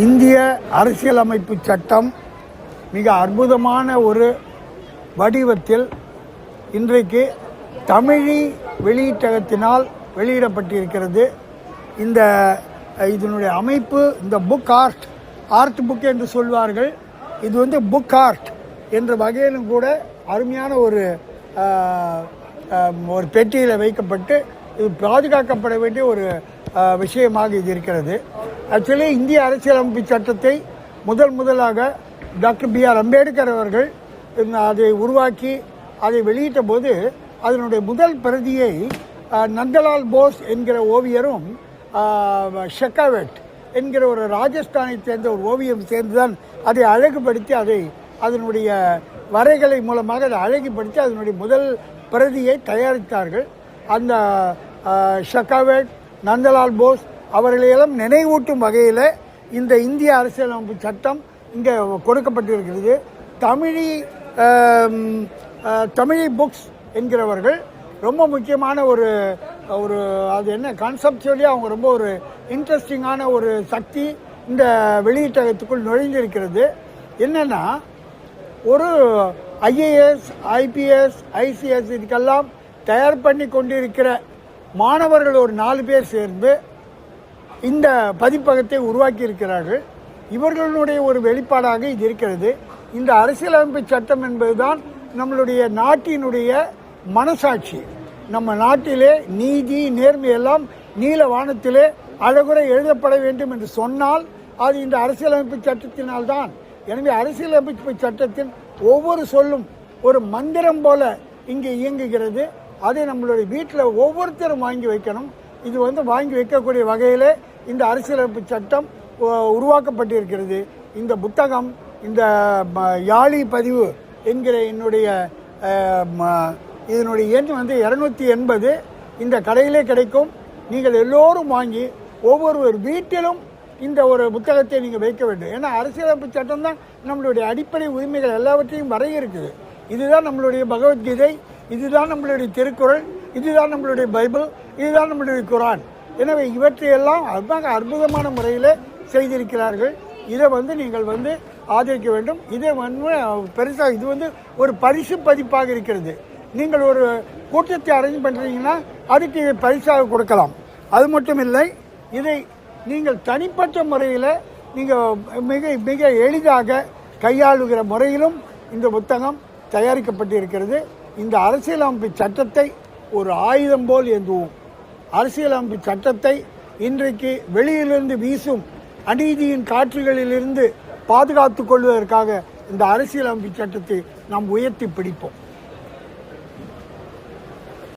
இந்திய அரசியலமைப்பு சட்டம் மிக அற்புதமான ஒரு வடிவத்தில் இன்றைக்கு தமிழி வெளியீட்டகத்தினால் வெளியிடப்பட்டிருக்கிறது. இதனுடைய அமைப்பு, இந்த புக் ஆர்ட் புக் என்று சொல்வார்கள். இது புக் ஆர்ட் என்ற வகையிலும் கூட அருமையான ஒரு பெட்டியில் வைக்கப்பட்டு இது பாதுகாக்கப்பட வேண்டிய ஒரு விஷயமாக இது இருக்கிறது. ஆக்சுவலி இந்திய அரசியலமைப்பு சட்டத்தை முதலாக டாக்டர் B.R. அம்பேத்கர் அவர்கள் அதை உருவாக்கி அதை வெளியிட்ட போது அதனுடைய முதல் பிரதியை நந்தலால் போஸ் என்கிற ஓவியரும் ஷெகாவெட் என்கிற ஒரு ராஜஸ்தானை சேர்ந்த ஒரு ஓவியம் சேர்ந்துதான் அதை அழகுபடுத்தி அதனுடைய வரைகளை மூலமாக அதை அழகுபடுத்தி அதனுடைய முதல் பிரதியை தயாரித்தார்கள். அந்த ஷெகாவெட், நந்தலால் போஸ் அவர்களையெல்லாம் நினைவூட்டும் வகையில் இந்த இந்திய அரசியலமைப்பு சட்டம் இங்கே கொடுக்கப்பட்டிருக்கிறது. தமிழி புக்ஸ் என்கிறவர்கள் ரொம்ப முக்கியமான ஒரு அது என்ன கான்செப்டுவலி அவங்க ரொம்ப ஒரு இன்ட்ரெஸ்டிங்கான ஒரு சக்தி இந்த வெளியீட்டகத்துக்குள் நுழைந்திருக்கிறது. என்னென்னா, ஒரு IAS, IPS, ICS இதுக்கெல்லாம் தயார் பண்ணி கொண்டிருக்கிற மாணவர்கள் ஒரு 4 பேர் சேர்ந்து இந்த பதிப்பகத்தை உருவாக்கி இருக்கிறார்கள். இவர்களுடைய ஒரு வெளிப்பாடாக இது இருக்கிறது. இந்த அரசியலமைப்பு சட்டம் என்பதுதான் நம்மளுடைய நாட்டினுடைய மனசாட்சி. நம்ம நாட்டிலே நீதி, நேர்மை எல்லாம் நீல வானத்திலே அழகுற எழுதப்பட வேண்டும் என்று சொன்னால் அது இந்த அரசியலமைப்பு சட்டத்தினால்தான். எனவே அரசியலமைப்பு சட்டத்தின் ஒவ்வொரு சொல்லும் ஒரு மந்திரம் போல இங்கே இயங்குகிறது. அதை நம்மளுடைய வீட்டில் ஒவ்வொருத்தரும் வாங்கி வைக்கணும். இது வாங்கி வைக்கக்கூடிய வகையில் இந்த அரசியலமைப்பு சட்டம் உருவாக்கப்பட்டிருக்கிறது. இந்த புத்தகம், இந்த யாழி பதிவு என்கிற இதனுடைய எண் 280 இந்த கடையிலே கிடைக்கும். நீங்கள் எல்லோரும் வாங்கி ஒவ்வொரு வீட்டிலும் இந்த ஒரு புத்தகத்தை நீங்கள் வைக்க வேண்டும். ஏன்னா அரசியலமைப்பு சட்டம் தான் நம்மளுடைய அடிப்படை உரிமைகள் எல்லாவற்றையும் வரையறுக்குது. இதுதான் நம்மளுடைய பகவத்கீதை, இதுதான் நம்மளுடைய திருக்குறள், இதுதான் நம்மளுடைய பைபிள், இதுதான் நம்மளுடைய குரான். எனவே இவற்றையெல்லாம் அற்புதமான முறையில் செய்திருக்கிறார்கள். இதை நீங்கள் ஆதரிக்க வேண்டும். இதை பெருசாக இது ஒரு பரிசு பதிப்பாக இருக்கிறது. நீங்கள் ஒரு கூட்டத்தை அரேஞ்ச் பண்ணுறீங்கன்னா அதுக்கு இதை பரிசாக கொடுக்கலாம். அது மட்டும் இல்லை, இதை நீங்கள் தனிப்பட்ட முறையில் நீங்கள் மிக எளிதாக கையாளுகிற முறையிலும் இந்த புத்தகம் தயாரிக்கப்பட்டிருக்கிறது. இந்த அரசியலமைப்பு சட்டத்தை ஒரு ஆயுதம் போல் ஏந்துவோம். அரசியலமைப்பு சட்டத்தை இன்றைக்கு வெளியிலிருந்து வீசும் அநீதியின் காற்றுகளிலிருந்து பாதுகாத்துக் கொள்வதற்காக இந்த அரசியலமைப்பு சட்டத்தை நாம் உயர்த்தி பிடிப்போம்.